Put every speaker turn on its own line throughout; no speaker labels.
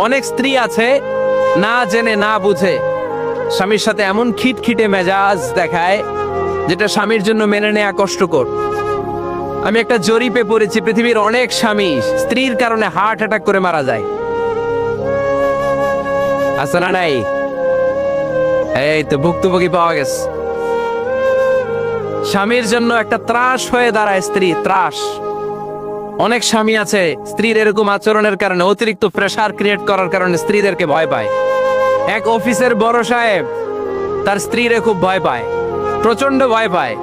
অনেক স্ত্রী আছে না জেনে না বুঝে স্বামীর সাথে এমন খিটখিটে মেজাজ দেখায় যেটা স্বামীর জন্য মেনে নেওয়া কষ্টকর। আমি একটা জরিপে পড়েছি, পৃথিবীর অনেক স্বামী স্ত্রীর কারণে হার্ট অ্যাটাক করে মারা যায়। আছে না নাই? এই তো ভুক্তভোগী পাওয়া গেছে। স্বামীর জন্য একটা ত্রাস হয়ে দাঁড়ায় স্ত্রী, ত্রাস। অনেক স্বামী আছে স্ত্রীর এরকম আচরণের কারণে, অতিরিক্ত প্রেসার ক্রিয়েট করার কারণে স্ত্রীদেরকে ভয় পায়। এক অফিসের বড় সাহেব তার স্ত্রীরে খুব ভয় পায়, প্রচন্ড ভয় পায়।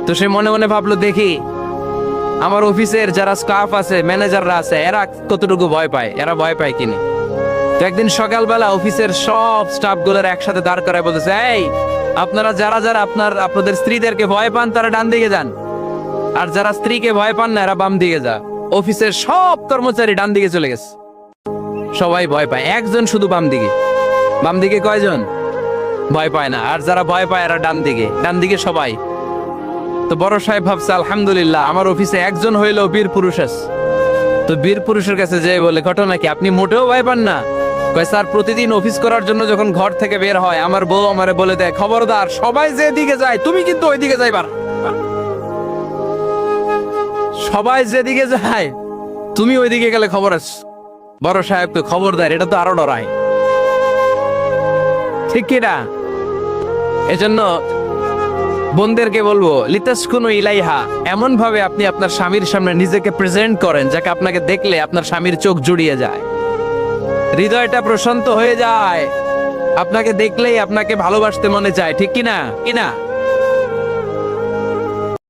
তো সে মনে মনে ভাবলো, দেখি আমার অফিসের যারা স্টাফ আছে, ম্যানেজাররা আছে, এরা কতটুকু ভয় পায়, এরা ভয় পায় কিনা। তো একদিন সকালবেলা অফিসের সব স্টাফ গুলোর একসাথে দাঁড় করায় বলতেছে, এই আপনারা যারা যারা আপনাদের স্ত্রীদেরকে ভয় পান তারা ডান দিকে যান, আর যারা স্ত্রীকে ভয় পান না এরা বাম দিকে যা। অফিসের সব কর্মচারী ডান দিকে চলে গেছে, সবাই ভয় পায়, একজন শুধু বাম দিকে। বাম দিকে কয়জন ভয় পায় না, আর যারা ভয় পায় এরা ডান দিকে, ডান দিকে সবাই। তো বড় সাহেব ভাবছে, আলহামদুলিল্লাহ আমার অফিসে একজন হইলেও বীর পুরুষ আছে। তো বীর পুরুষের কাছে যে বলে, ঘটনা কি, আপনি মোটেও ভয় পান না? কয়, স্যার প্রতিদিন অফিস করার জন্য যখন ঘর থেকে বের হয় আমার বউ আমারে বলে দেয়, খবরদার সবাই যে দিকে যায় তুমি কিন্তু ওই দিকে যাইবার। সবাই যেদিকে যায় তুমি ওইদিকে গেলে খবর আছে। বড় সাহেবকে খবর দেয়, এটা তো আরো ডরায়, ঠিক কিনা? এজন্য বোনদেরকে বলবো, লিতাসকুনু ইলাইহা, এমন ভাবে আপনি আপনার স্বামীর সামনে নিজেকে প্রেজেন্ট করেন যাকে আপনাকে দেখলে আপনার স্বামীর চোখ জুড়িয়ে যায়, হৃদয়টা প্রশান্ত হয়ে যায়, আপনাকে দেখলেই আপনাকে ভালোবাসতে মনে চায়, ঠিক কিনা? কিনা?